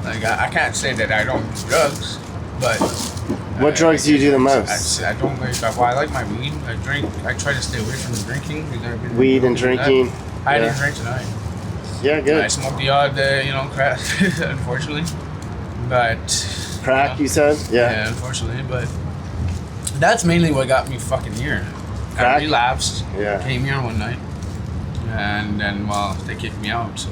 Like, I can't say that I don't do drugs, but... What drugs do you do the most? I don't like... Well, I like my weed. I drink. I try to stay away from the drinking. Weed and drinking? I didn't drink tonight. Yeah, good. I smoked the odd, crack, unfortunately. But... Crack, you said? Yeah, unfortunately, but... That's mainly what got me fucking here. Crack? I relapsed. Yeah. Came here one night. And then, well, they kicked me out, so...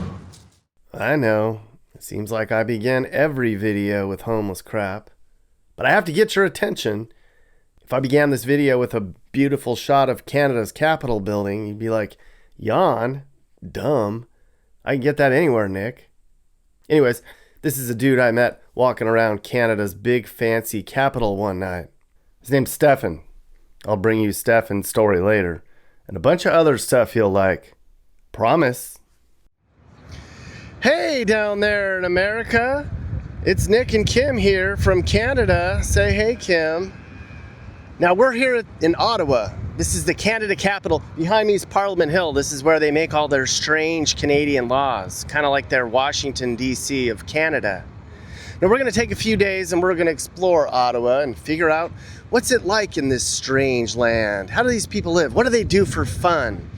I know. It seems like I begin every video with homeless crap. But I have to get your attention. If I began this video with a beautiful shot of Canada's Capitol building, you'd be like, yawn? Dumb. I can get that anywhere, Nick. Anyways, this is a dude I met walking around Canada's big fancy Capitol one night. His name's Stefan. I'll bring you Stefan's story later. And a bunch of other stuff you'll like. Promise. Hey down there in America. It's Nick and Kim here from Canada. Say hey, Kim. Now we're here in Ottawa. This is the Canada capital. Behind me is Parliament Hill. This is where they make all their strange Canadian laws. Kind of like their Washington, D.C. of Canada. Now we're going to take a few days and we're going to explore Ottawa and figure out what's it like in this strange land. How do these people live? What do they do for fun?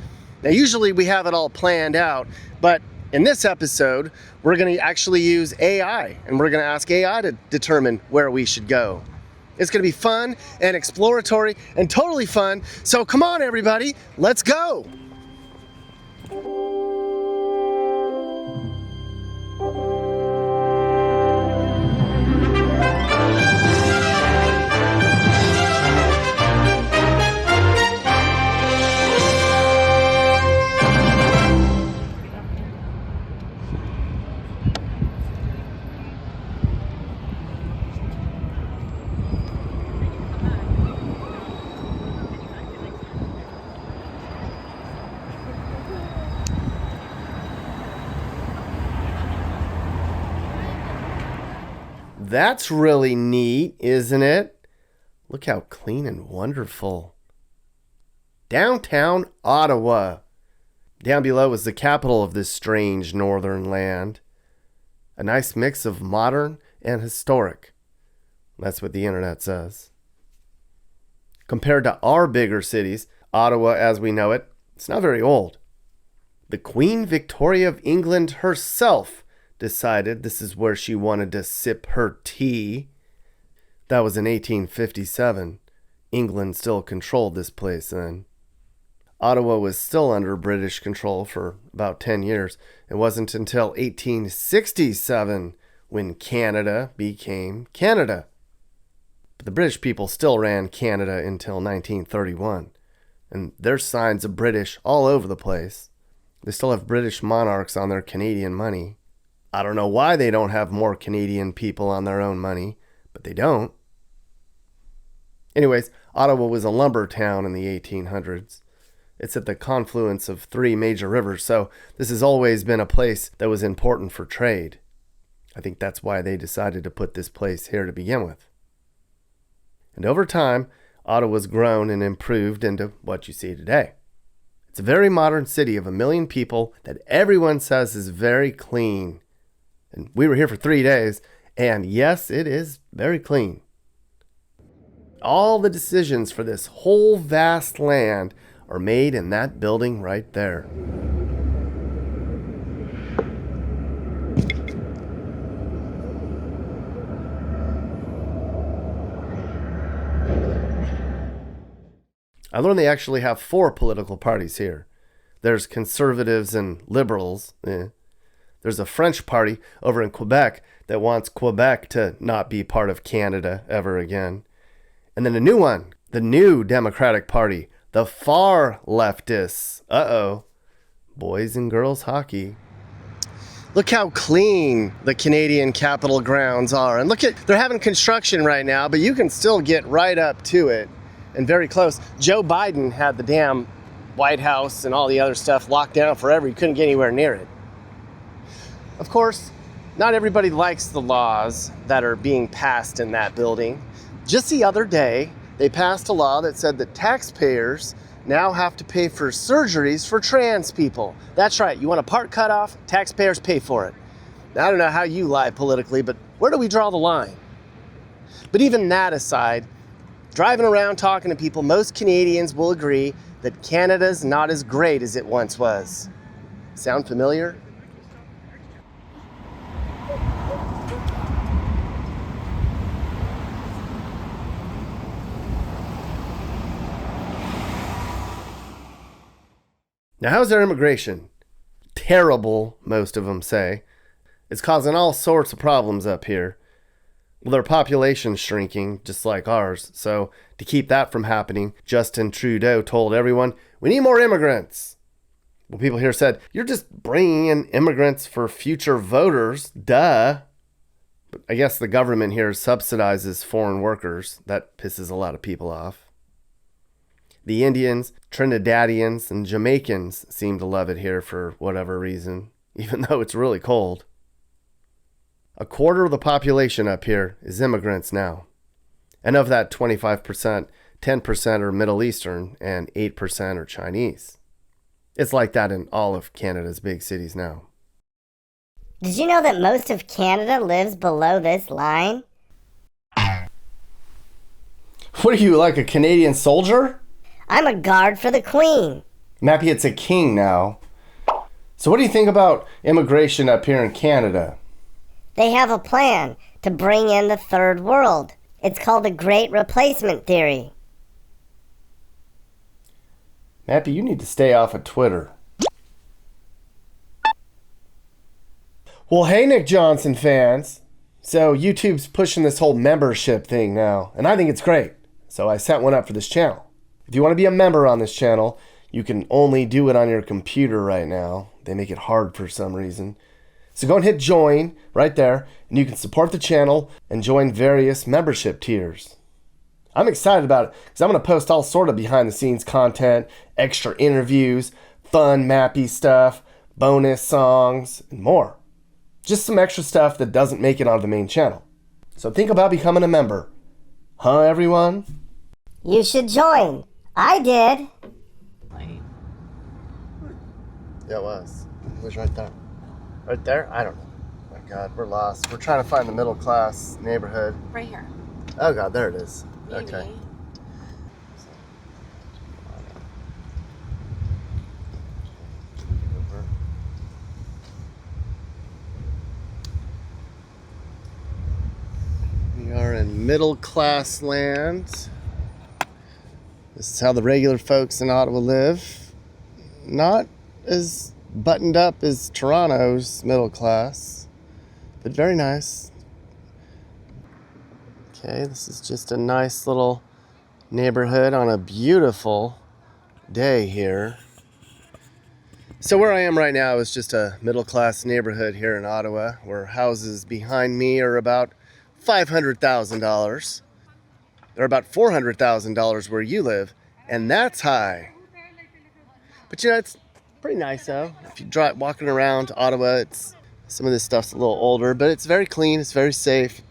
Now usually we have it all planned out, but in this episode, we're going to actually use AI, and we're going to ask AI to determine where we should go. It's going to be fun and exploratory and totally fun. So come on, everybody, let's go. That's really neat, isn't it? Look how clean and wonderful. Downtown Ottawa. Down below is the capital of this strange northern land. A nice mix of modern and historic. That's what the internet says. Compared to our bigger cities, Ottawa as we know it, it's not very old. The Queen Victoria of England herself decided this is where she wanted to sip her tea. That was in 1857. England still controlled this place then. Ottawa was still under British control for about 10 years. It wasn't until 1867 when Canada became Canada. But the British people still ran Canada until 1931. And there's signs of British all over the place. They still have British monarchs on their Canadian money. I don't know why they don't have more Canadian people on their own money, but they don't. Anyways, Ottawa was a lumber town in the 1800s. It's at the confluence of 3 major rivers, so this has always been a place that was important for trade. I think that's why they decided to put this place here to begin with. And over time, Ottawa's grown and improved into what you see today. It's a very modern city of 1 million people that everyone says is very clean. And we were here for 3 days, and yes, it is very clean. All the decisions for this whole vast land are made in that building right there. I learned they actually have 4 political parties here. There's conservatives and liberals. There's a French party over in Quebec that wants Quebec to not be part of Canada ever again. And then a new one, the New Democratic Party, the far leftists. Uh-oh. Boys and girls hockey. Look how clean the Canadian Capitol grounds are. And look at, they're having construction right now, but you can still get right up to it and very close. Joe Biden had the damn White House and all the other stuff locked down forever. You couldn't get anywhere near it. Of course, not everybody likes the laws that are being passed in that building. Just the other day, they passed a law that said that taxpayers now have to pay for surgeries for trans people. That's right, you want a part cut off, taxpayers pay for it. I don't know how you lie politically, but where do we draw the line? But even that aside, driving around talking to people, most Canadians will agree that Canada's not as great as it once was. Sound familiar? Now, how's their immigration? Terrible, most of them say. It's causing all sorts of problems up here. Well, their population's shrinking, just like ours. So, to keep that from happening, Justin Trudeau told everyone, we need more immigrants. Well, people here said, you're just bringing in immigrants for future voters. Duh. But I guess the government here subsidizes foreign workers. That pisses a lot of people off. The Indians, Trinidadians, and Jamaicans seem to love it here for whatever reason, even though it's really cold. A quarter of the population up here is immigrants now. And of that 25%, 10% are Middle Eastern and 8% are Chinese. It's like that in all of Canada's big cities now. Did you know that most of Canada lives below this line? What are you, like a Canadian soldier? I'm a guard for the Queen. Mappy, it's a king now. So what do you think about immigration up here in Canada? They have a plan to bring in the third world. It's called the Great Replacement Theory. Mappy, you need to stay off of Twitter. Well, hey, Nick Johnson fans. So YouTube's pushing this whole membership thing now, and I think it's great. So I set one up for this channel. If you want to be a member on this channel, you can only do it on your computer right now. They make it hard for some reason. So go and hit join right there, and you can support the channel and join various membership tiers. I'm excited about it because I'm going to post all sort of behind the scenes content, extra interviews, fun mappy stuff, bonus songs, and more. Just some extra stuff that doesn't make it onto the main channel. So think about becoming a member. Huh, everyone? You should join. I did. Yeah, it was. It was right there. Right there? I don't know. Oh my God, we're lost. We're trying to find the middle class neighborhood. Right here. Oh God, there it is. Maybe. Okay. We are in middle class land. This is how the regular folks in Ottawa live. Not as buttoned up as Toronto's middle class, but very nice. Okay, this is just a nice little neighborhood on a beautiful day here. So where I am right now is just a middle class neighborhood here in Ottawa, where houses behind me are about $500,000. They're about $400,000 where you live, and that's high. But you know, it's pretty nice though. If you drive walking around Ottawa, some of this stuff's a little older, but it's very clean, it's very safe.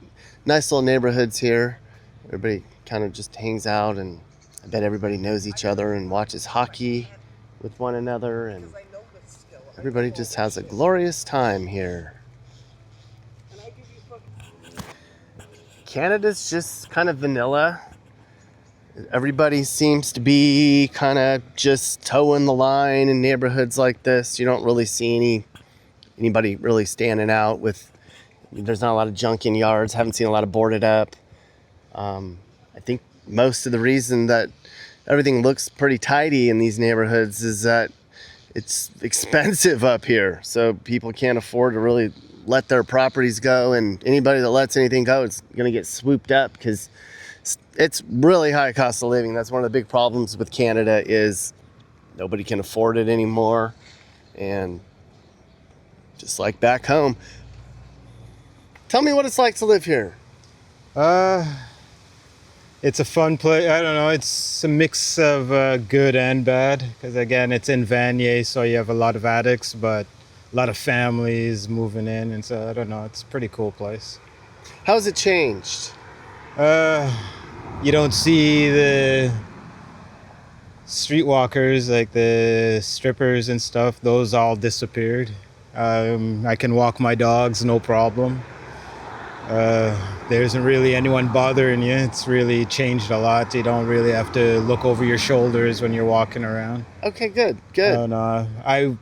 Nice little neighborhoods here. Everybody kind of just hangs out, and I bet everybody knows each other and watches hockey with one another, and everybody just has a glorious time here. Canada's just kind of vanilla. Everybody seems to be kind of just toeing the line in neighborhoods like this. You don't really see anybody really standing out with. There's not a lot of junk in yards. Haven't seen a lot of boarded up. I think most of the reason that everything looks pretty tidy in these neighborhoods is that it's expensive up here. So people can't afford to really let their properties go, and anybody that lets anything go is going to get swooped up because it's really high cost of living. That's one of the big problems with Canada is nobody can afford it anymore. And just like back home. Tell me what it's like to live here. It's a fun place. I don't know. It's a mix of good and bad because again, it's in Vanier, so you have a lot of addicts, but a lot of families moving in, and so I don't know. It's a pretty cool place. How's it changed? You don't see the streetwalkers, like the strippers and stuff. Those all disappeared. I can walk my dogs, no problem. There isn't really anyone bothering you. It's really changed a lot. You don't really have to look over your shoulders when you're walking around. Okay, good. And I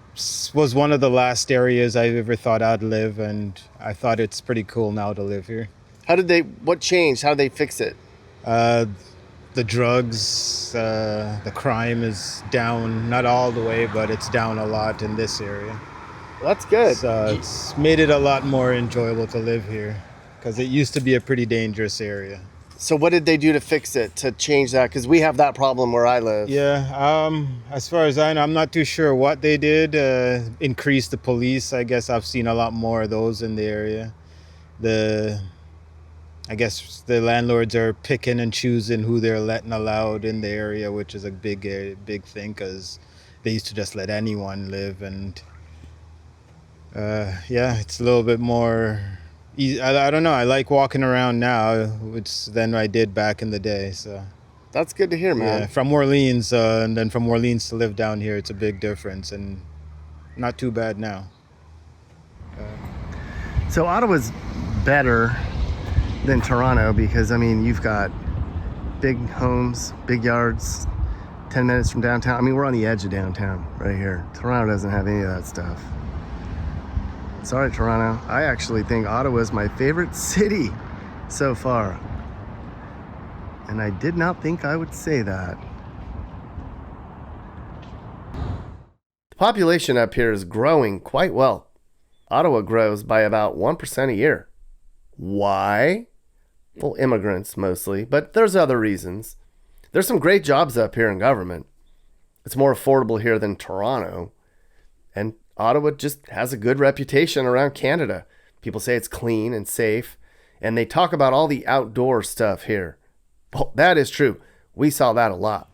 was one of the last areas I ever thought I'd live, and I thought it's pretty cool now to live here. What changed? How did they fix it? The drugs, the crime is down, not all the way, but it's down a lot in this area. That's good. So it's made it a lot more enjoyable to live here, because it used to be a pretty dangerous area. So what did they do to fix it, to change that? Because we have that problem where I live. Yeah, as far as I know, I'm not too sure what they did. Increase the police. I guess I've seen a lot more of those in the area. I guess the landlords are picking and choosing who they're letting allowed in the area, which is a big thing, because they used to just let anyone live. And it's a little bit more easy. I don't know. I like walking around now than I did back in the day. So that's good to hear, man. Yeah, from Orleans, and then from Orleans to live down here, it's a big difference, and not too bad now. So Ottawa's better than Toronto because, I mean, you've got big homes, big yards, 10 minutes from downtown. I mean, we're on the edge of downtown right here. Toronto doesn't have any of that stuff. Sorry, Toronto. I actually think Ottawa is my favorite city so far. And I did not think I would say that. The population up here is growing quite well. Ottawa grows by about 1% a year. Why? Well, immigrants mostly, but there's other reasons. There's some great jobs up here in government. It's more affordable here than Toronto. And Ottawa just has a good reputation around Canada. People say it's clean and safe, and they talk about all the outdoor stuff here. Well, that is true. We saw that a lot.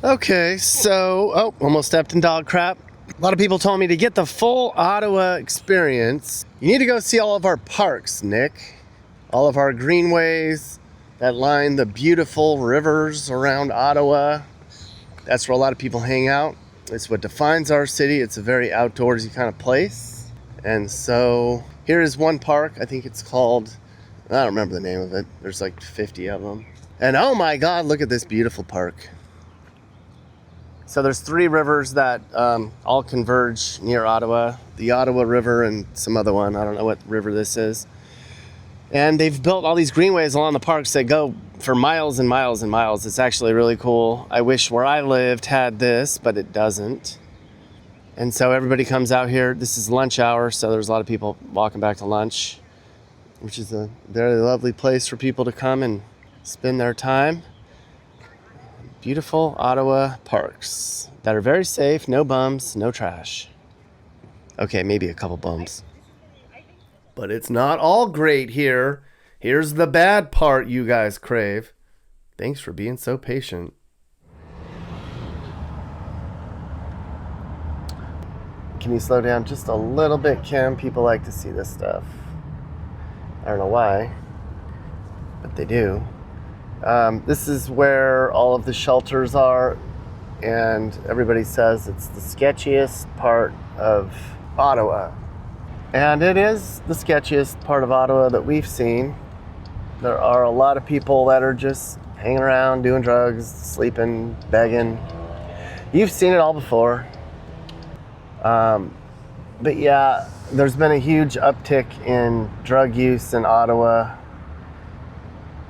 Okay, so, almost stepped in dog crap. A lot of people told me to get the full Ottawa experience. You need to go see all of our parks, Nick. All of our greenways that line the beautiful rivers around Ottawa. That's where a lot of people hang out. It's what defines our city. It's a very outdoorsy kind of place. And so here is one park. I think it's called, I don't remember the name of it. There's like 50 of them. And oh my God, look at this beautiful park. So there's 3 rivers that all converge near Ottawa. The Ottawa River and some other one. I don't know what river this is. And they've built all these greenways along the parks that go for miles and miles and miles. It's actually really cool. I wish where I lived had this, but it doesn't. And so everybody comes out here. This is lunch hour, so there's a lot of people walking back to lunch, which is a very lovely place for people to come and spend their time. Beautiful Ottawa parks that are very safe, no bums, no trash. Okay, maybe a couple bums. But it's not all great here. Here's the bad part you guys crave. Thanks for being so patient. Can you slow down just a little bit, Kim? People like to see this stuff. I don't know why, but they do. This is where all of the shelters are, and everybody says it's the sketchiest part of Ottawa. And it is the sketchiest part of Ottawa that we've seen. There are a lot of people that are just hanging around, doing drugs, sleeping, begging. You've seen it all before. But yeah, there's been a huge uptick in drug use in Ottawa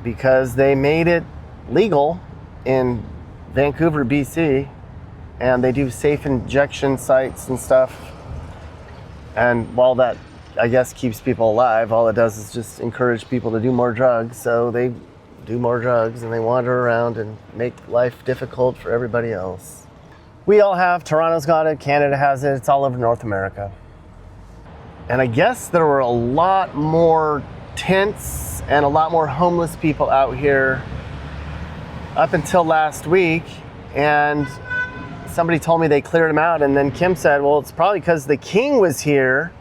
because they made it legal in Vancouver, BC, and they do safe injection sites and stuff. And while that, I guess, keeps people alive, all it does is just encourage people to do more drugs. So they do more drugs and they wander around and make life difficult for everybody else. We all have, Toronto's got it, Canada has it, it's all over North America. And I guess there were a lot more tents and a lot more homeless people out here up until last week. And somebody told me they cleared them out, and then Kim said, well, it's probably because the king was here.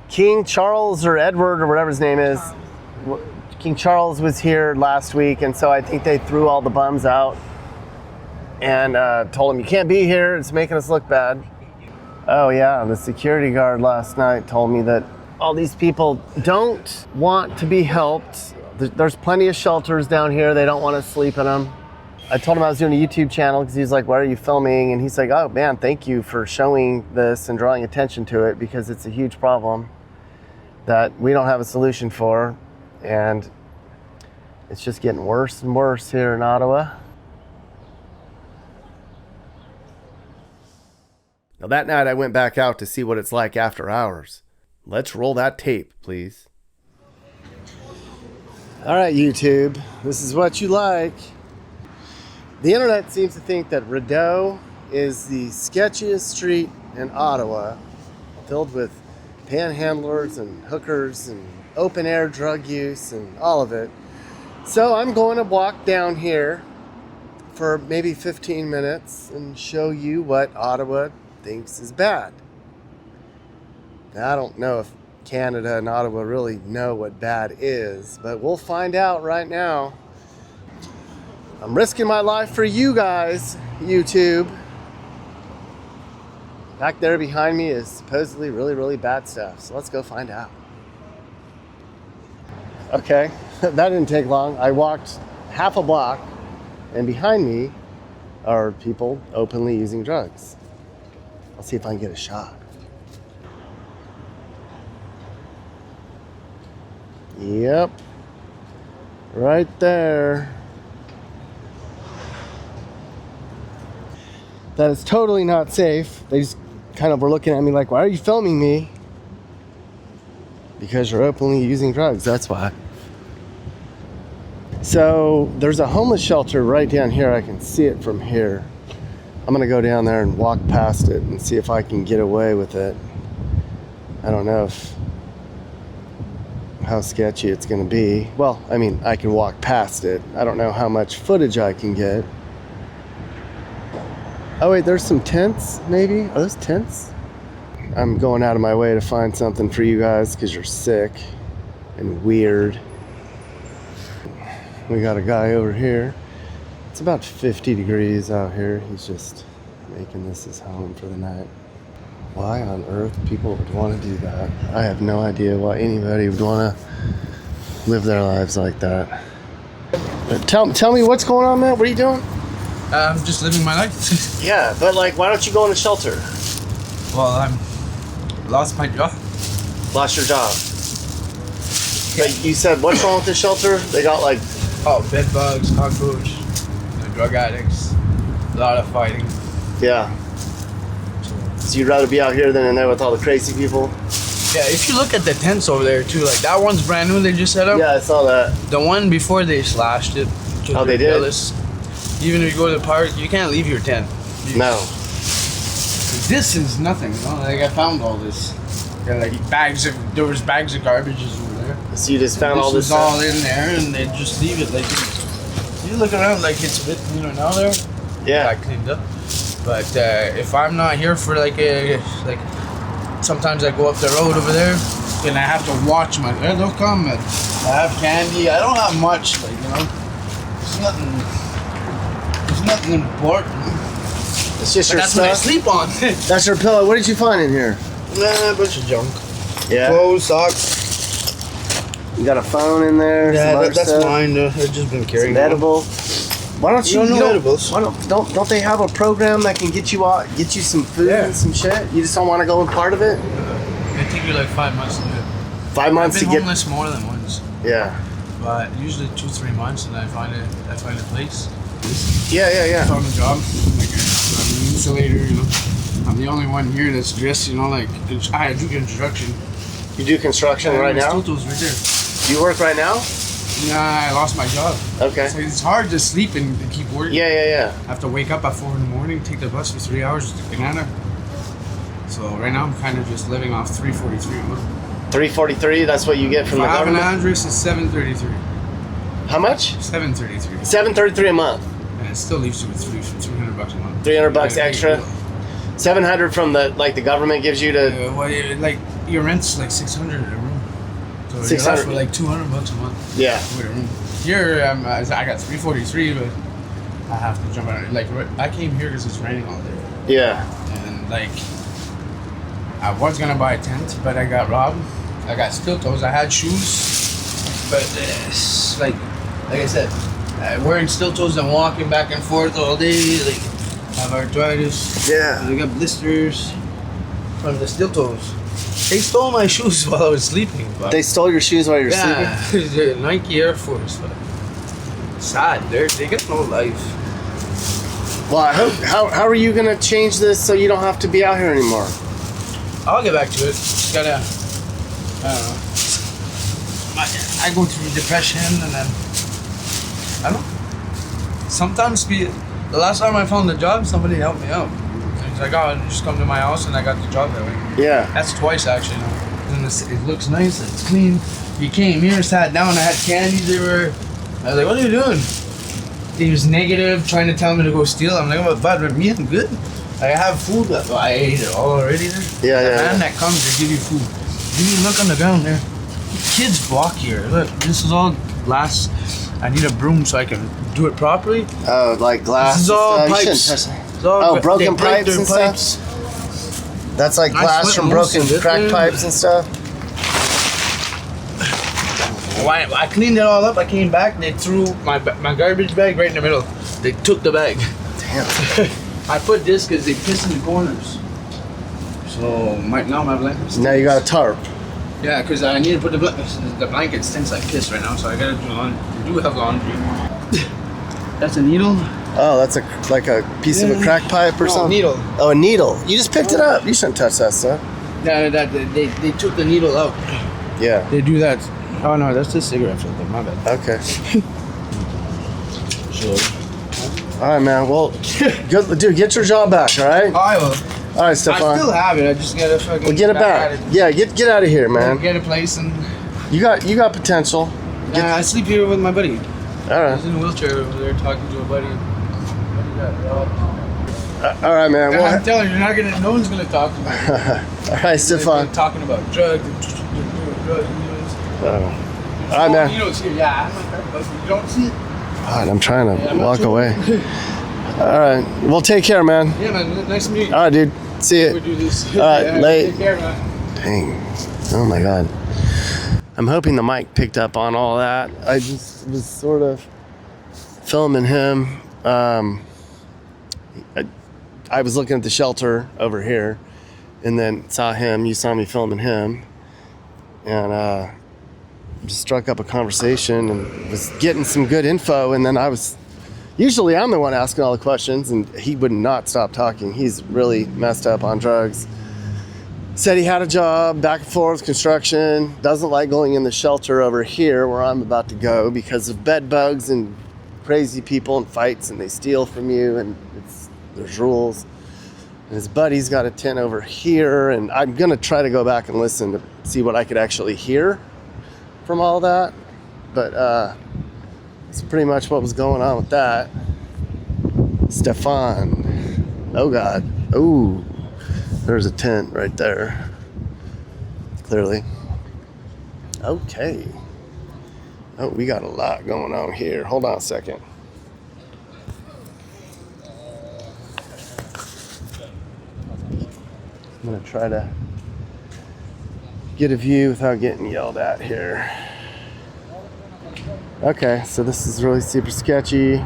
King Charles or Edward or whatever his name is. King Charles was here last week, and so I think they threw all the bums out and told him, you can't be here, it's making us look bad. Oh yeah, the security guard last night told me that all these people don't want to be helped. There's plenty of shelters down here. They don't want to sleep in them. I told him I was doing a YouTube channel because he's like, why are you filming? And he's like, oh man, thank you for showing this and drawing attention to it, because it's a huge problem that we don't have a solution for. And it's just getting worse and worse here in Ottawa. Now that night I went back out to see what it's like after hours. Let's roll that tape, please. All right, YouTube, this is what you like. The internet seems to think that Rideau is the sketchiest street in Ottawa, filled with panhandlers and hookers and open air drug use and all of it. So I'm going to walk down here for maybe 15 minutes and show you what Ottawa thinks is bad. Now, I don't know if Canada and Ottawa really know what bad is, but we'll find out right now. I'm risking my life for you guys, YouTube. Back there behind me is supposedly really, really bad stuff. So let's go find out. Okay, that didn't take long. I walked half a block, and behind me are people openly using drugs. I'll see if I can get a shot. Yep, right there. That is totally not safe. They just kind of were looking at me like, why are you filming me? Because you're openly using drugs, that's why. So there's a homeless shelter right down here. I can see it from here. I'm gonna go down there and walk past it and see if I can get away with it. I don't know how sketchy it's gonna be. Well, I mean, I can walk past it. I don't know how much footage I can get. Oh wait, there's some tents, maybe? Are those tents? I'm going out of my way to find something for you guys because you're sick and weird. We got a guy over here. It's about 50 degrees out here. He's just making this his home for the night. Why on earth people would want to do that? I have no idea why anybody would want to live their lives like that. But tell me what's going on, Matt? What are you doing? I'm just living my life. Yeah, but like, why don't you go in a shelter? Well, I'm lost my job. Lost your job. But you said, what's wrong with the shelter? They got like... Oh, bed bugs, cockroach, drug addicts, a lot of fighting. Yeah. So you'd rather be out here than in there with all the crazy people? Yeah, if you look at the tents over there too, like that one's brand new, they just set up. Yeah, I saw that. The one before they slashed it. Oh, they did? Jealous. Even if you go to the park, you can't leave your tent. No. This is nothing, you know? Like I found all this. Yeah, like there was bags of garbages over there. So you just found all this stuff? stuff? All in there, and they just leave it like you look around like it's a bit cleaner now there. Yeah. I cleaned up. But if I'm not here for sometimes I go up the road over there, and I have to watch my. They'll come and I have candy. I don't have much, like There's nothing important. It's just your That's stuff? what I sleep on. That's your pillow. What did you find in here? Nah, a bunch of junk. Yeah. Clothes, socks. You got a phone in there. Yeah, some other that's stuff, mine. I've just been carrying some them. edibles. Why don't you? No edibles. Why don't they have a program that can get you some food and some shit? You just don't want to go in part of it. It take you like 5 months to do it. 5 months I've to been get. homeless more than once, Yeah. but usually 2-3 months, and I find a place. Yeah. I found a job, like I'm an insulator. I'm the only one here that's dressed, like I do construction. You do construction right now? Toto's right there. Do you work right now? Nah, I lost my job. Okay. So it's hard to sleep and to keep working. Yeah. I have to wake up at 4 in the morning, take the bus for 3 hours to Canada. So right now I'm kind of just living off $3.43 a month. $3.43. That's what you get from the If I have an government. address, it's $7.33. How much? $7.33. $7.33 a month. And it still leaves you with $300 a month. $300 extra. $700 from the government gives you to. Your rent's like $600 a room. So you're 600 left with like $200 a month. Yeah. With a room. Here I got $3.43, but I have to jump out. I came here because it's raining all day. Yeah. And I was gonna buy a tent, but I got robbed. I got steel toes. I had shoes, but like I said, wearing steel toes and walking back and forth all day, like I have arthritis. Yeah. I got blisters from the steel toes. They stole my shoes while I was sleeping. But They stole your shoes while you were yeah, sleeping? the Nike Air Force. But sad. They got no life. Well, I hope, how are you going to change this so you don't have to be out here anymore? I'll get back to it. Just gotta, I don't know. I go through depression and then, I don't know. Sometimes, the last time I found a job, somebody helped me out. He's like, oh, just come to my house and I got the job that way. Yeah. That's twice actually. And it looks nice, it's clean. He came here, sat down, I had candies everywhere. I was like, what are you doing? He was negative, trying to tell me to go steal. I'm like, oh, but me, I'm good. I have food. I ate it all already there. Yeah, the yeah, man yeah. that comes to give you food. You look on the ground there. Kids walk here. Look, this is all glass. I need a broom so I can do it properly. Oh, like glass. This is all and stuff. You pipes. shouldn't touch that. It's all Oh, they broken break pipes their and stuff? That's like I glass split from most broken of it, cracked yeah. pipes and stuff? I cleaned it all up. I came back and they threw my garbage bag right in the middle. They took the bag. Damn. I put this because they piss in the corners. So now my blankets. Now you got a tarp. Yeah, because I need to put the blanket stinks like piss right now, so I gotta do laundry. We do have laundry. That's a needle. Oh, that's like a piece of a crack pipe or No, something? needle. Oh, a needle. You just picked it up. You shouldn't touch that stuff. Yeah, they took the needle out. Yeah. They do that. Oh no, that's the cigarette filter. My bad. Okay. Sure. All right, man. Well, good, dude. Get your job back. All right. I will. All right, I Stefan. still have it. I just gotta fucking. Well, get it back. Yeah, get out of here, man. Get a place and. You got potential. I sleep here with my buddy. All I right. was in a wheelchair over there talking to a buddy. All right, man. Well, I'm telling you, no one's gonna talk to me. all right, Stefan. They're talking about drugs. All right, man. You don't see it. Yeah, I'm not talking about it. You don't see it. God, I'm trying to I'm not walk sure. away. All right. Well, take care, man. Yeah, man. Nice to meet you. All right, dude. See We ya. do this. All right, late. Take care, man. Dang. Oh my God. I'm hoping the mic picked up on all that. I just was sort of filming him. I was looking at the shelter over here and then saw him. You saw me filming him. And just struck up a conversation and was getting some good info. And then usually I'm the one asking all the questions, and he would not stop talking. He's really messed up on drugs. Said he had a job, back and forth, construction, doesn't like going in the shelter over here where I'm about to go because of bed bugs and crazy people and fights, and they steal from you, and there's rules. And his buddy's got a tent over here, and I'm gonna try to go back and listen to see what I could actually hear from all that. But that's pretty much what was going on with that. Stefan. Oh God. Ooh. There's a tent right there. Clearly. Okay. Oh, we got a lot going on here. Hold on a second. I'm gonna try to get a view without getting yelled at here. Okay, so this is really super sketchy.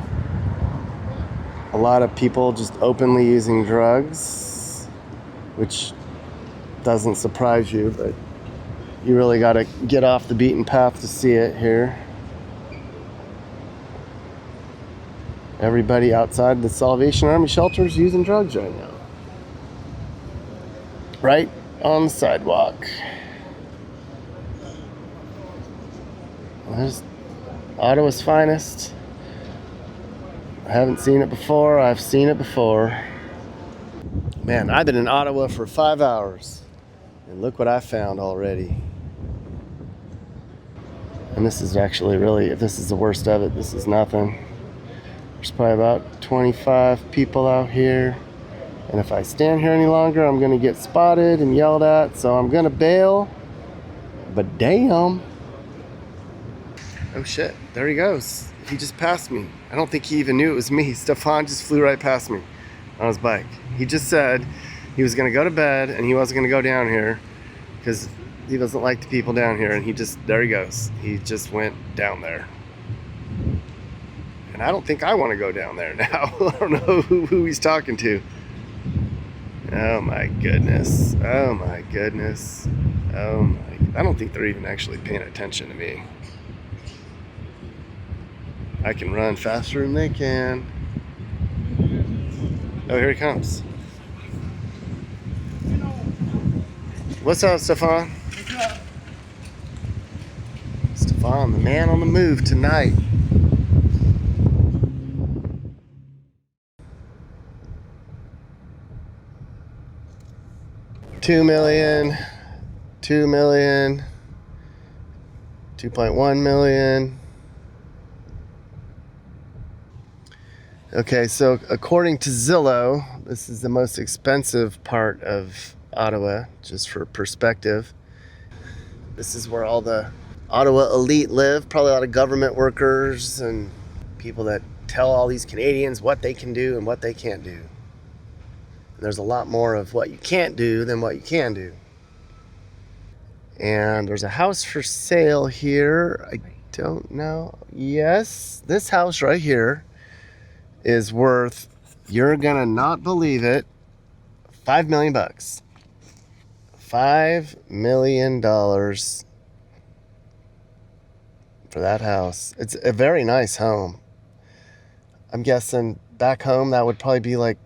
A lot of people just openly using drugs, which doesn't surprise you, but you really got to get off the beaten path to see it here. Everybody outside the Salvation Army shelter is using drugs right now. Right on the sidewalk. There's Ottawa's finest. I haven't seen it before. I've seen it before. Man, I've been in Ottawa for 5 hours. And look what I found already. And this is actually really, if this is the worst of it, this is nothing. There's probably about 25 people out here. And if I stand here any longer, I'm going to get spotted and yelled at. So I'm going to bail. But damn. Oh shit, there he goes. He just passed me. I don't think he even knew it was me. Stefan just flew right past me on his bike. He just said He was going to go to bed and he wasn't going to go down here because he doesn't like the people down here. And there he goes. He just went down there. And I don't think I want to go down there now. I don't know who he's talking to. Oh my goodness. Oh my goodness. I don't think they're even actually paying attention to me. I can run faster than they can. Oh, here he comes. What's up, Stefan? What's up? Stefan, the man on the move tonight. $2 million, $2 million, 2.1 million. Okay, so according to Zillow, this is the most expensive part of Ottawa, just for perspective. This is where all the Ottawa elite live, probably a lot of government workers and people that tell all these Canadians what they can do and what they can't do. And there's a lot more of what you can't do than what you can do. And there's a house for sale here. I don't know. Yes, this house right here is worth, you're gonna not believe it, $5 million. $5 million for that house. It's a very nice home. I'm guessing back home that would probably be like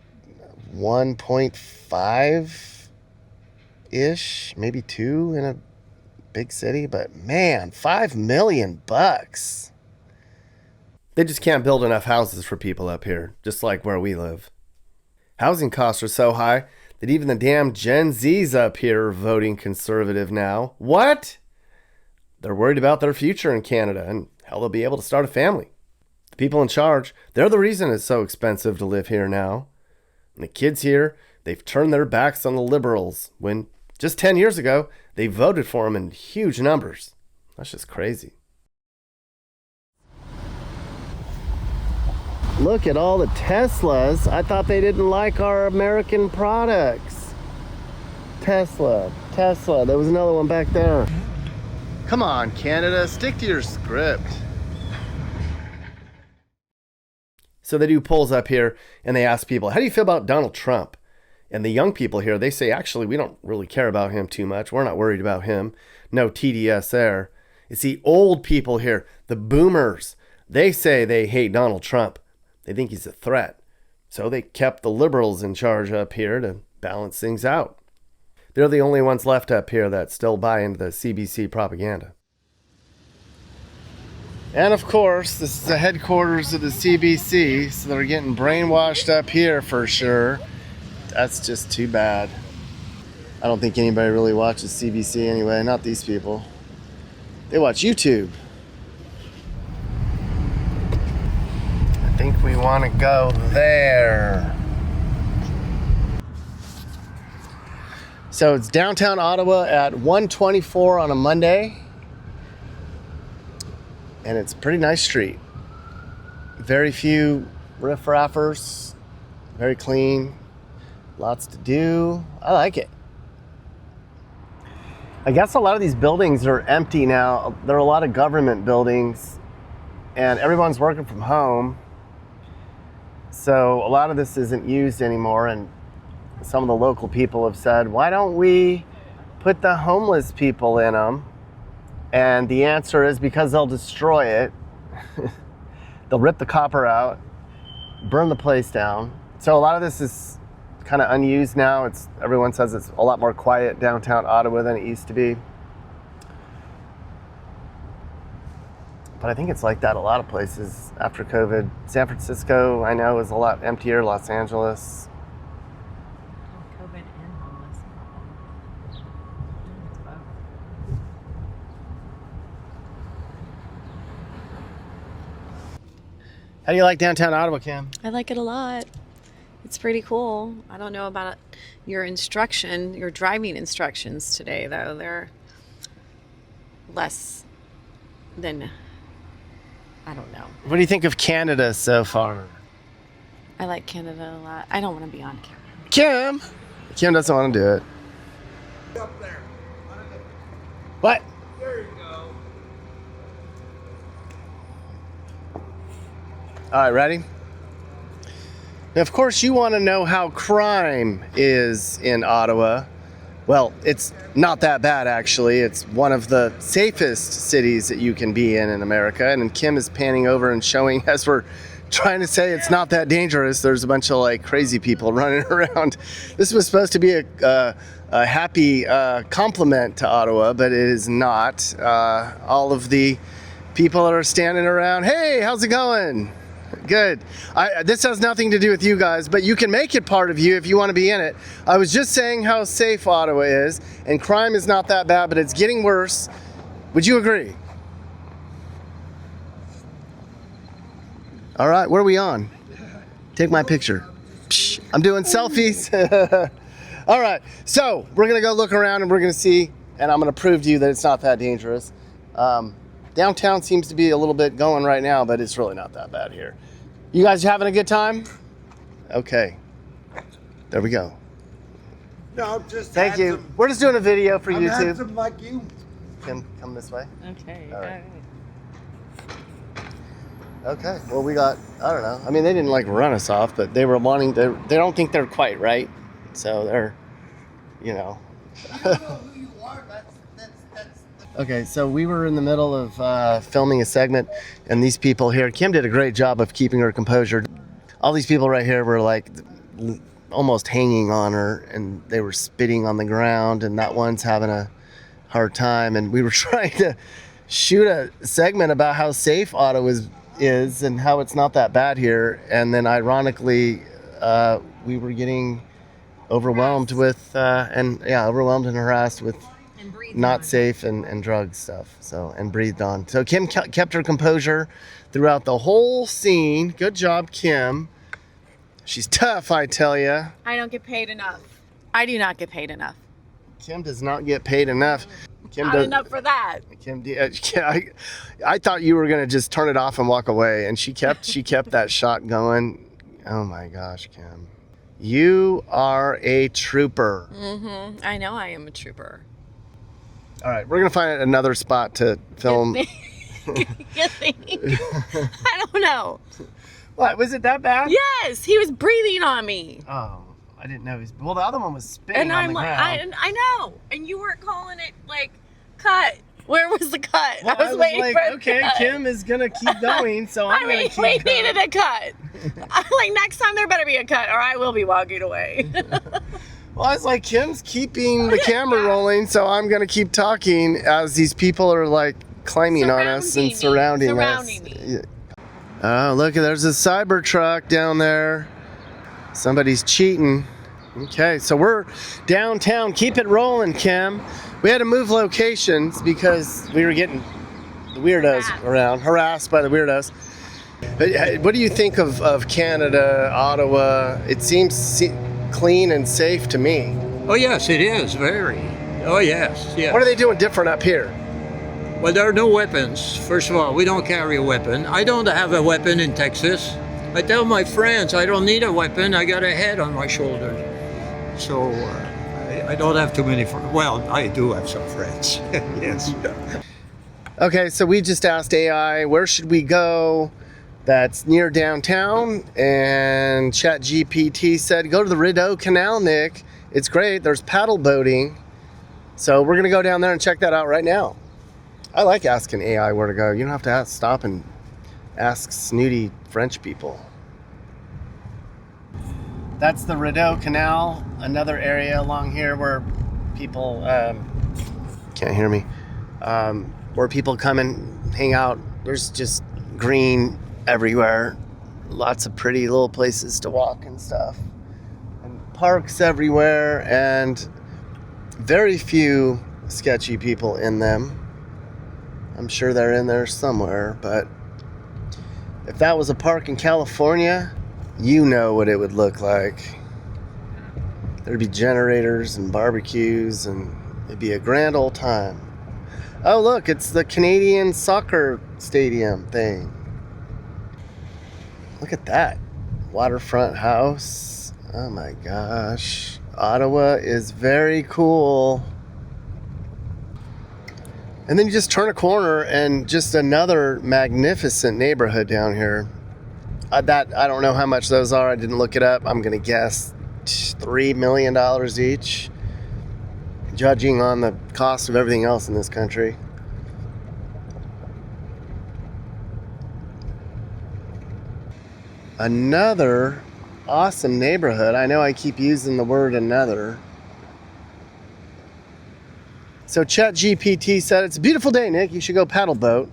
1.5-ish, maybe 2 in a big city, but man, $5 million. They just can't build enough houses for people up here, just like where we live. Housing costs are so high that even the damn Gen Zs up here are voting conservative now. What? They're worried about their future in Canada and how they'll be able to start a family. The people in charge, they're the reason it's so expensive to live here now. And the kids here, they've turned their backs on the Liberals when just 10 years ago, they voted for them in huge numbers. That's just crazy. Look at all the Teslas. I thought they didn't like our American products. Tesla. There was another one back there. Come on, Canada, stick to your script. So they do polls up here and they ask people, how do you feel about Donald Trump? And the young people here, they say, actually, we don't really care about him too much. We're not worried about him. No TDS there. It's the old people here, the boomers. They say they hate Donald Trump. They think he's a threat. So they kept the Liberals in charge up here to balance things out. They're the only ones left up here that still buy into the CBC propaganda. And of course, this is the headquarters of the CBC, so they're getting brainwashed up here for sure. That's just too bad. I don't think anybody really watches CBC anyway, not these people. They watch YouTube. I think we want to go there. So it's downtown Ottawa at 1:24 on a Monday. And it's a pretty nice street. Very few riffraffers, very clean, lots to do. I like it. I guess a lot of these buildings are empty now. There are a lot of government buildings and everyone's working from home. So a lot of this isn't used anymore, and some of the local people have said, why don't we put the homeless people in them? And the answer is because they'll destroy it. They'll rip the copper out, burn the place down. So a lot of this is kind of unused now. Everyone says it's a lot more quiet downtown Ottawa than it used to be. But I think it's like that a lot of places after COVID. San Francisco, I know, is a lot emptier. Los Angeles. COVID and homeless. How do you like downtown Ottawa, Cam? I like it a lot. It's pretty cool. I don't know about your driving instructions today, though. They're less than, I don't know. What do you think of Canada so far? I like Canada a lot. I don't want to be on camera. Cam, Kim doesn't want to do it. Up there. What? There you go. All right, ready? Now, of course, you want to know how crime is in Ottawa. Well, it's not that bad, actually. It's one of the safest cities that you can be in America. And Kim is panning over and showing, as we're trying to say it's not that dangerous, there's a bunch of like crazy people running around. This was supposed to be a happy compliment to Ottawa, but it is not. All of the people that are standing around, hey, how's it going? Good. This has nothing to do with you guys, but you can make it part of you if you want to be in it. I was just saying how safe Ottawa is, and crime is not that bad, but it's getting worse. Would you agree? All right, where are we on? Take my picture. Psh, I'm doing selfies. All right, so we're gonna go look around and we're gonna see, and I'm gonna prove to you that it's not that dangerous. Downtown seems to be a little bit going right now, but it's really not that bad here. You guys having a good time? Okay. There we go. No, just Thank you. We're just doing a video for I'm YouTube. handsome like you. Come this way. Okay. All right. Okay. Well, we got, I don't know. I mean, they didn't like run us off, but they were wanting to, they don't think they're quite right. So they're, you know. I don't know who you are. That's Okay, so we were in the middle of filming a segment, and these people here, Kim did a great job of keeping her composure. All these people right here were like almost hanging on her, and they were spitting on the ground, and that one's having a hard time. And we were trying to shoot a segment about how safe Ottawa is and how it's not that bad here. And then ironically, we were getting overwhelmed with, overwhelmed and harassed with not safe and drug stuff, so, and breathed on. So Kim kept her composure throughout the whole scene. Good job, Kim. She's tough, I tell you. I don't get paid enough. I do not get paid enough. Kim does not get paid enough. Kim Not enough for that. Kim, I thought you were gonna just turn it off and walk away, and she kept that shot going. Oh my gosh, Kim, you are a trooper. Mm-hmm. I know I am a trooper. All right, we're gonna find another spot to film. You think? I don't know. What, was it that bad? Yes, he was breathing on me. Oh, I didn't know. Well, the other one was spitting And on I'm the like, ground. I know. And you weren't calling it like cut. Where was the cut? Well, I was waiting like, for the okay, cut. Kim is gonna keep going, so I'm gonna keep we going. needed a cut. I'm like, next time there better be a cut, or I will be walking away. Well, I was like, Kim's keeping the camera rolling, so I'm gonna keep talking as these people are like climbing on us and surrounding us. me. Oh, look, there's a cyber truck down there. Somebody's cheating. Okay, so we're downtown. Keep it rolling, Kim. We had to move locations because we were getting the weirdos around, harassed by the weirdos. But what do you think of Canada, Ottawa? It seems clean and safe to me. Oh yes, it is very. Oh yes, yes. What are they doing different up here? Well, there are no weapons. First of all, we don't carry a weapon. I don't have a weapon in Texas. I tell my friends I don't need a weapon. I got a head on my shoulder. So I don't have too many friends. Well, I do have some friends. Yes. Okay, so we just asked AI, where should we go that's near downtown? And ChatGPT said, go to the Rideau Canal, Nick. It's great. There's paddle boating. So we're going to go down there and check that out right now. I like asking AI where to go. You don't have to stop and ask snooty French people. That's the Rideau Canal, another area along here where people can't hear me. Where people come and hang out. There's just green everywhere. Lots of pretty little places to walk and stuff. And parks everywhere, and very few sketchy people in them. I'm sure they're in there somewhere, but if that was a park in California, you know what it would look like. There'd be generators and barbecues, and it'd be a grand old time. Oh, look, it's the Canadian soccer stadium thing. Look at that. Waterfront house. Oh my gosh. Ottawa is very cool. And then you just turn a corner and just another magnificent neighborhood down here. I don't know how much those are. I didn't look it up. I'm going to guess $3 million each, judging on the cost of everything else in this country. Another awesome neighborhood. I know I keep using the word another. So ChatGPT said, it's a beautiful day, Nick. You should go paddle boat.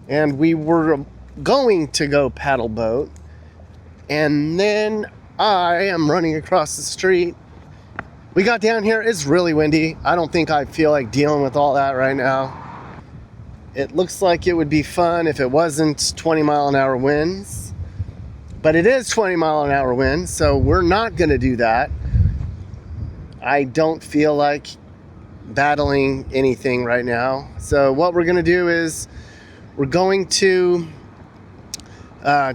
And we were going to go paddle boat. And then I am running across the street. We got down here. It's really windy. I don't think I feel like dealing with all that right now. It looks like it would be fun if it wasn't 20 mile an hour winds. But it is 20 mile an hour winds, so we're not going to do that. I don't feel like battling anything right now. So what we're going to do is we're going to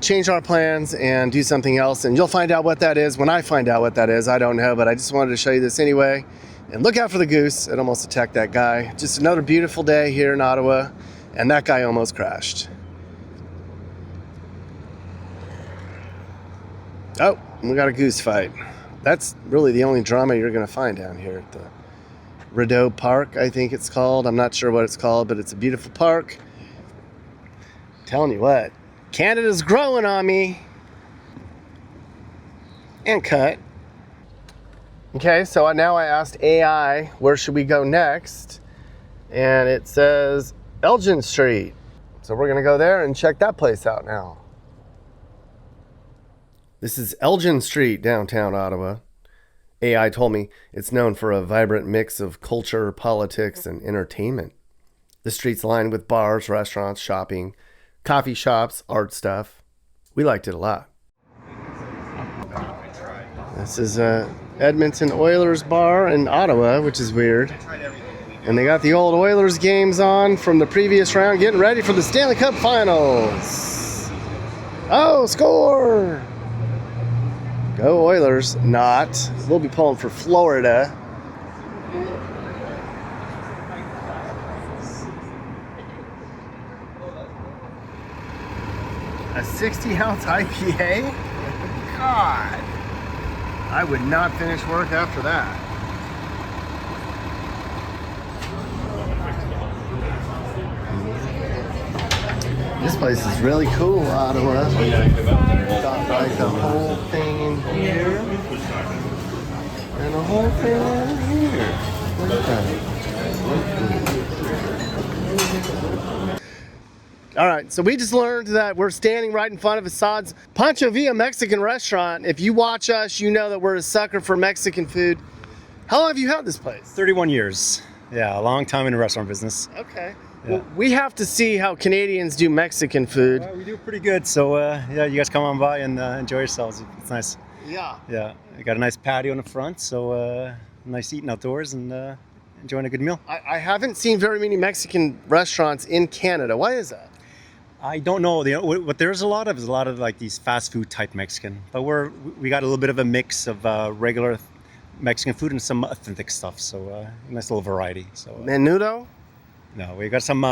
change our plans and do something else, and you'll find out what that is when I find out what that is. I don't know, but I just wanted to show you this anyway. And look out for the goose. It almost attacked that guy. Just another beautiful day here in Ottawa, and that guy almost crashed. Oh, we got a goose fight. That's really the only drama you're going to find down here at the Rideau Park, I think it's called. I'm not sure what it's called, but it's a beautiful park. I'm telling you what, Canada's growing on me. And cut. Okay, so now I asked AI, where should we go next? And it says Elgin Street. So we're going to go there and check that place out now. This is Elgin Street, downtown Ottawa. AI told me it's known for a vibrant mix of culture, politics, and entertainment. The street's lined with bars, restaurants, shopping, coffee shops, art stuff. We liked it a lot. This is Edmonton Oilers bar in Ottawa, which is weird. And they got the old Oilers games on from the previous round, getting ready for the Stanley Cup Finals. Oh, score! Go Oilers. Not. We'll be pulling for Florida. A 60-ounce IPA? God. I would not finish work after that. This place is really cool, Ottawa. Got like the whole thing in here and the whole thing over here. Look at that. All right, so we just learned that we're standing right in front of Assad's Pancho Villa Mexican restaurant. If you watch us, you know that we're a sucker for Mexican food. How long have you had this place? 31 years. Yeah, a long time in the restaurant business. Okay. Yeah. Well, we have to see how Canadians do Mexican food. We do pretty good. So yeah, you guys come on by and enjoy yourselves. It's nice. Yeah. Yeah, we got a nice patio in the front, so nice eating outdoors and enjoying a good meal. I haven't seen very many Mexican restaurants in Canada. Why is that? I don't know. What there's a lot of is a lot of like these fast food type Mexican, but we got a little bit of a mix of regular Mexican food and some authentic stuff. So nice little variety. So Menudo? No, we got some.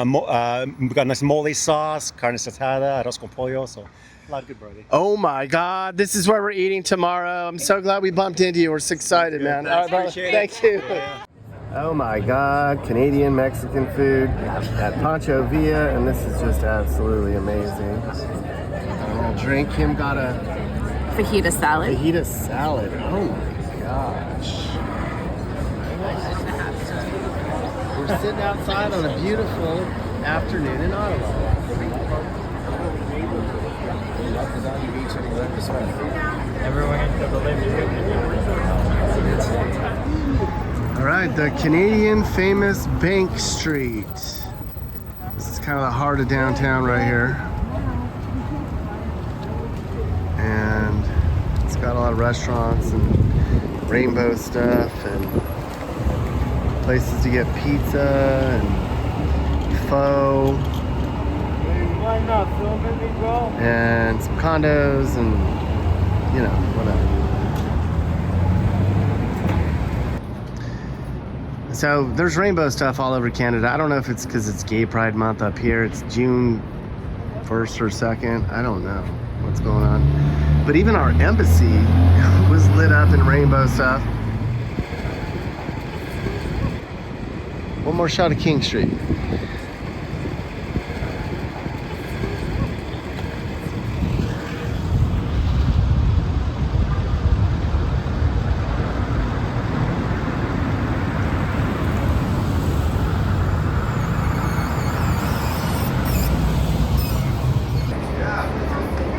We got nice mole sauce, carne asada, arroz con pollo. So a lot of good variety. Oh my God! This is where we're eating tomorrow. I'm so glad we bumped into you. We're so excited, man. All right, brother. Thank you. Yeah. Oh my God! Canadian Mexican food at Pancho Villa, and this is just absolutely amazing. I'll drink. Him got a Fajita salad. fajita salad. Oh my gosh! We're sitting outside on a beautiful afternoon in Ottawa. All right, the Canadian famous Bank Street. This is kind of the heart of downtown right here. And it's got a lot of restaurants and rainbow stuff and places to get pizza and pho and some condos and, you know, whatever. So there's rainbow stuff all over Canada. I don't know if it's because it's Gay Pride Month up here. It's June 1st or 2nd. I don't know what's going on. But even our embassy was lit up in rainbow stuff. One more shot of King Street.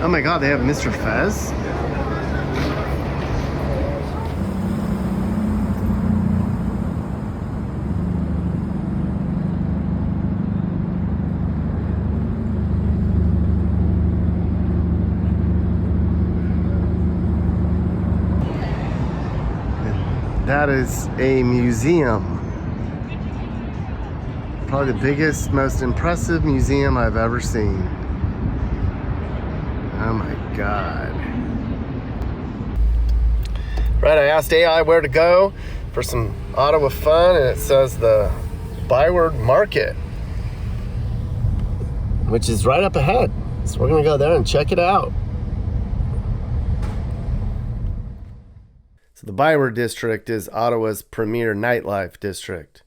Oh my God, they have Mr. Fez? That is a museum. Probably the biggest, most impressive museum I've ever seen. Oh my God. Right, I asked AI where to go for some Ottawa fun, and it says the ByWard Market, which is right up ahead. So we're gonna go there and check it out. So the ByWard district is Ottawa's premier nightlife district.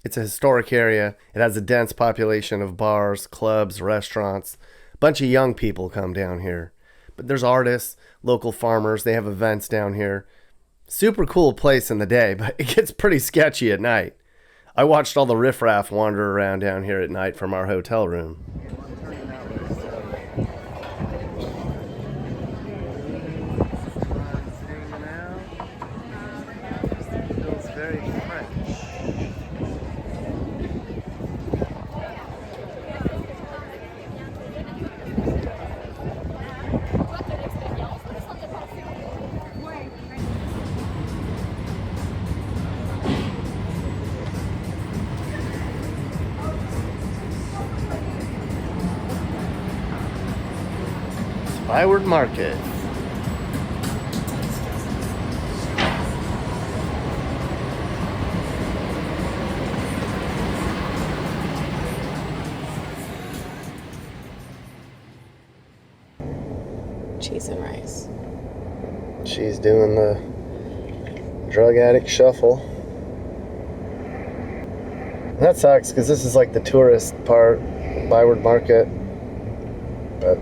It's a historic area. It has a dense population of bars, clubs, restaurants. A bunch of young people come down here. But there's artists, local farmers, they have events down here. Super cool place in the day, but it gets pretty sketchy at night. I watched all the riffraff wander around down here at night from our hotel room. ByWard Market. Cheese and rice. She's doing the drug addict shuffle. That sucks because this is like the tourist part, ByWard Market. But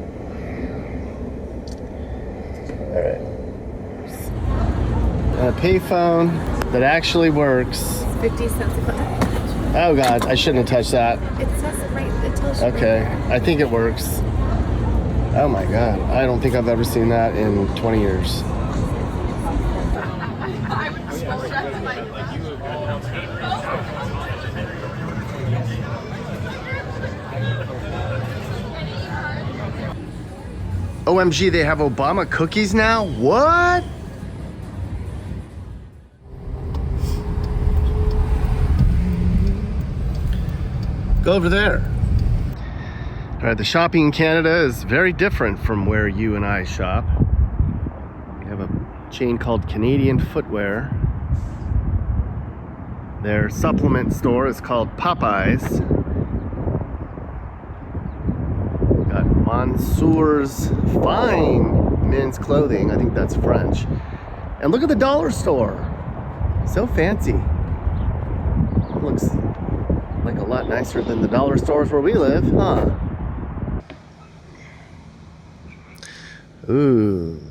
all right. A payphone that actually works. 50 cents a click. Oh God, I shouldn't have touched that. It says it right, it tells you. Okay, I think it works. Oh my God, I don't think I've ever seen that in 20 years. OMG, they have Obama cookies now? What? Go over there. All right, the shopping in Canada is very different from where you and I shop. We have a chain called Canadian Footwear. Their supplement store is called Popeyes. Got Mansour's Fine men's clothing. I think that's French. And look at the dollar store. So fancy. It looks like a lot nicer than the dollar stores where we live, huh? Ooh,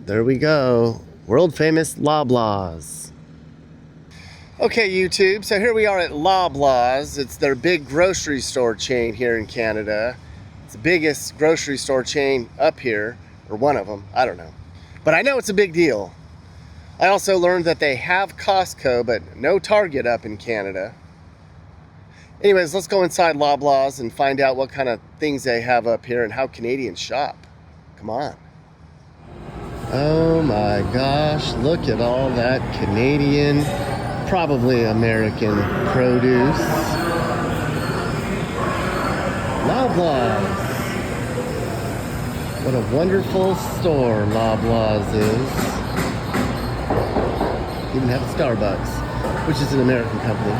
there we go. World famous Loblaws. Okay, YouTube, so here we are at Loblaws. It's their big grocery store chain here in Canada. It's the biggest grocery store chain up here, or one of them, I don't know. But I know it's a big deal. I also learned that they have Costco, but no Target up in Canada. Anyways, let's go inside Loblaws and find out what kind of things they have up here and how Canadians shop. Come on. Oh my gosh, look at all that Canadian, probably American produce. Loblaws. What a wonderful store Loblaws is. Even have Starbucks. which is an American company.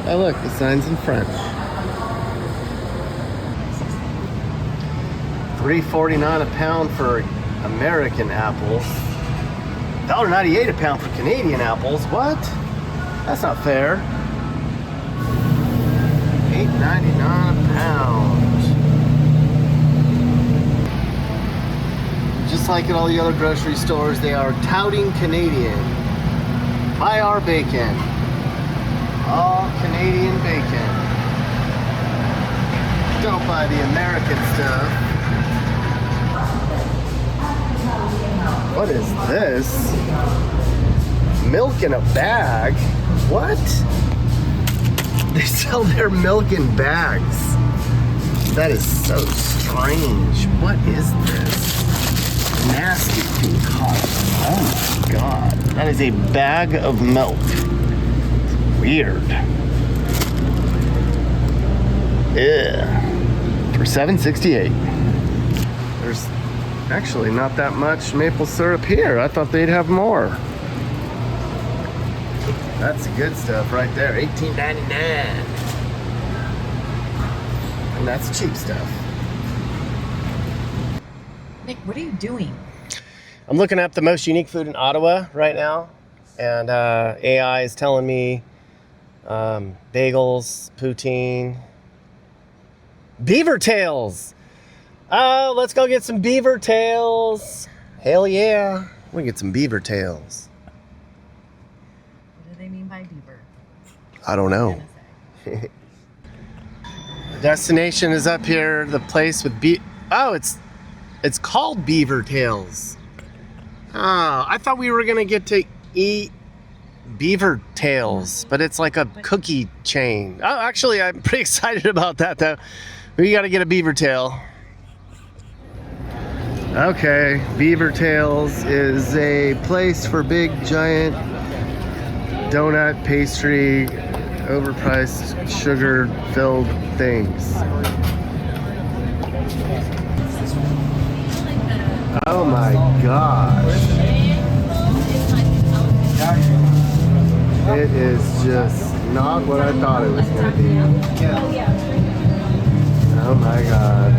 Oh look, the sign's in French. $3.49 a pound for American apples. $1.98 a pound for Canadian apples. What? That's not fair. $8.99 a pound. Just like at all the other grocery stores, they are touting Canadian. Buy our bacon. All Canadian bacon. Don't buy the American stuff. What is this? Milk in a bag? What? They sell their milk in bags. That is so strange. What is this? Nasty pink hot. Oh my god. That is a bag of milk. Weird. Yeah. For $7.68. There's actually not that much maple syrup here. I thought they'd have more. That's the good stuff right there. $18.99. And that's cheap stuff. Nick, what are you doing? I'm looking up the most unique food in Ottawa right now. And AI is telling me bagels, poutine, beaver tails. Oh, let's go get some beaver tails. Hell yeah. We get some beaver tails. What do they mean by beaver? I don't know. The destination is up here. The place with oh, it's called Beaver Tails. Oh, I thought we were gonna get to eat beaver tails, but it's like a cookie chain. Oh, actually, I'm pretty excited about that though. We gotta get a beaver tail. Okay, Beaver Tails is a place for big, giant donut, pastry, overpriced, sugar-filled things. Oh my gosh. It is just not what I thought it was going to be. Oh my god.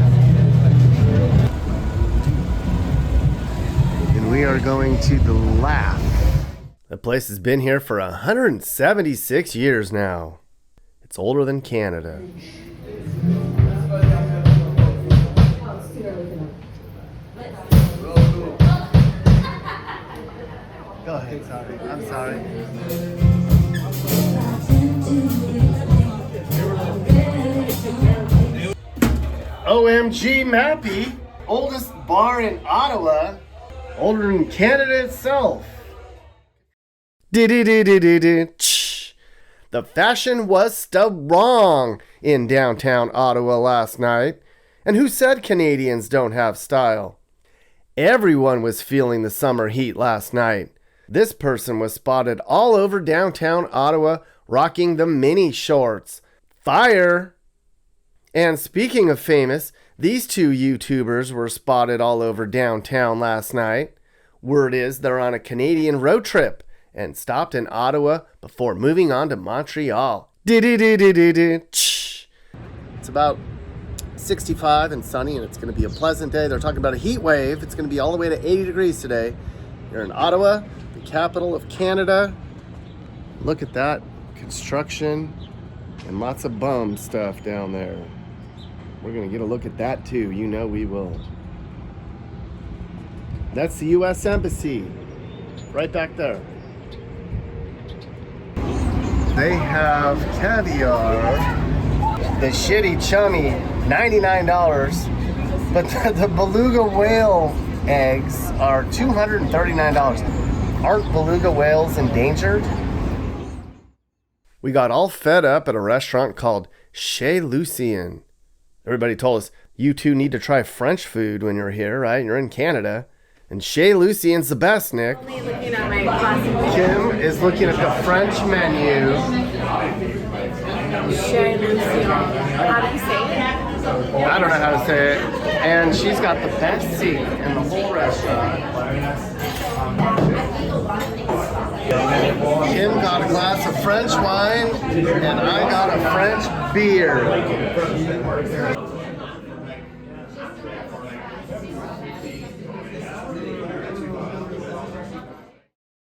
And we are going to the Laugh. The place has been here for 176 years now. It's older than Canada. Go ahead, sorry. I'm sorry. OMG Mappy, oldest bar in Ottawa, older than Canada itself. The fashion was stubbed wrong in downtown Ottawa last night. And who said Canadians don't have style? Everyone was feeling the summer heat last night. This person was spotted all over downtown Ottawa rocking the mini shorts. Fire! And speaking of famous, these two YouTubers were spotted all over downtown last night. Word is they're on a Canadian road trip and stopped in Ottawa before moving on to Montreal. It's about 65 and sunny, and it's going to be a pleasant day. They're talking about a heat wave. It's going to be all the way to 80 degrees today. You're in Ottawa, the capital of Canada. Look at that construction and lots of bum stuff down there. We're going to get a look at that too. You know we will. That's the U.S. Embassy right back there. They have caviar, the shitty chummy, $99, but the beluga whale eggs are $239. Aren't beluga whales endangered? We got all fed up at a restaurant called Chez Lucien. Everybody told us, you two need to try French food when you're here, right? You're in Canada. And Chez Lucien's the best, Nick. Kim is looking at the French menu. Chez Lucien. How do you say it? I don't know how to say it. And she's got the best seat in the whole restaurant. Kim got a glass of French wine, and I got a French beer.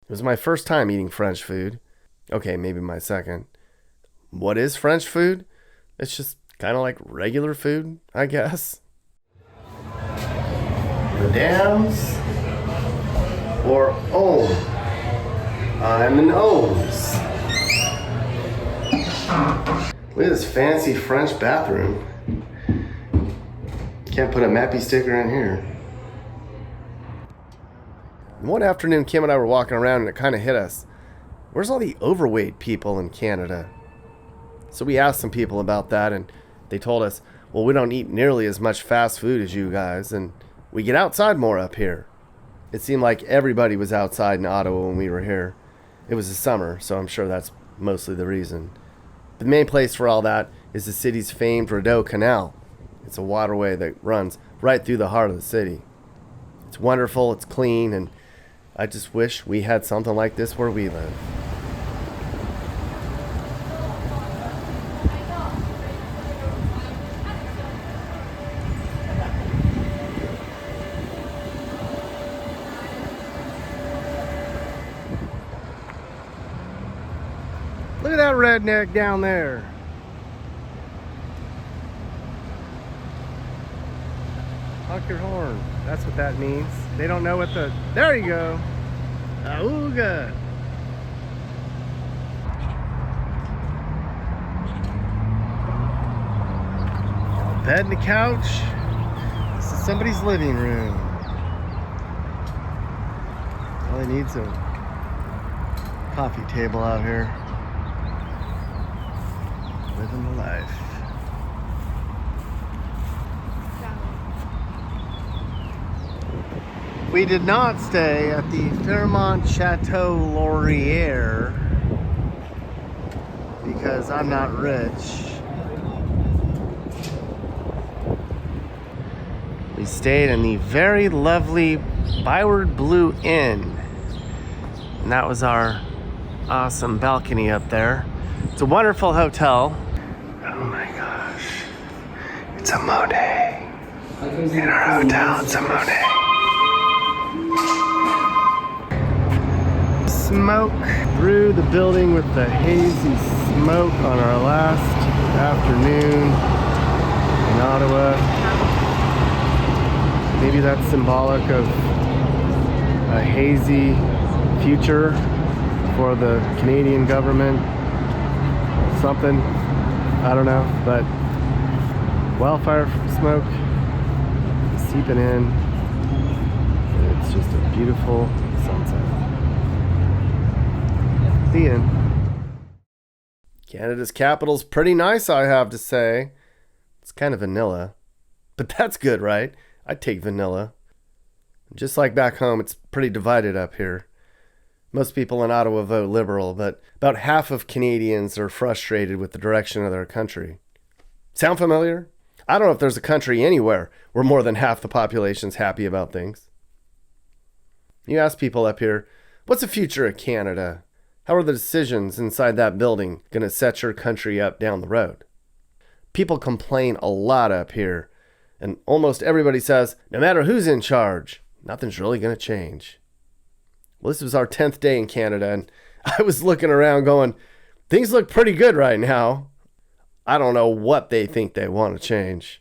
It was my first time eating French food. Okay, maybe my second. What is French food? It's just kind of like regular food, I guess. Madame's or Ohm? I'm an Ohms. Look at this fancy French bathroom. Can't put a Mappy sticker in here. One afternoon, Kim and I were walking around and it kind of hit us. Where's all the overweight people in Canada? So we asked some people about that and they told us, well, we don't eat nearly as much fast food as you guys and we get outside more up here. It seemed like everybody was outside in Ottawa when we were here. It was the summer, so I'm sure that's mostly the reason. The main place for all that is the city's famed Rideau Canal. It's a waterway that runs right through the heart of the city. It's wonderful, it's clean, and I just wish we had something like this where we live. Look at that redneck down there. Honk your horn. That's what that means. They don't know what the... There you go. Auga. Bed and a couch. This is somebody's living room. All they need's a coffee table out here. Living the life. We did not stay at the Fairmont Chateau Laurier because I'm not rich. We stayed in the very lovely ByWard Blue Inn. And that was our awesome balcony up there. It's a wonderful hotel. Oh my gosh. It's a Monet. In our hotel, it's a Monet. Smoke through the building with the hazy smoke on our last afternoon in Ottawa. Maybe that's symbolic of a hazy future for the Canadian government. Something, I don't know, but wildfire smoke seeping in. It's just a beautiful sunset. The end. Canada's capital's pretty nice, I have to say. It's kind of vanilla, but that's good, right? I'd take vanilla. Just like back home, it's pretty divided up here. Most people in Ottawa vote Liberal, but about half of Canadians are frustrated with the direction of their country. Sound familiar? I don't know if there's a country anywhere where more than half the population's happy about things. You ask people up here, what's the future of Canada? How are the decisions inside that building going to set your country up down the road? People complain a lot up here, and almost everybody says, no matter who's in charge, nothing's really going to change. Well, this was our 10th day in Canada, and I was looking around going, things look pretty good right now. I don't know what they think they want to change.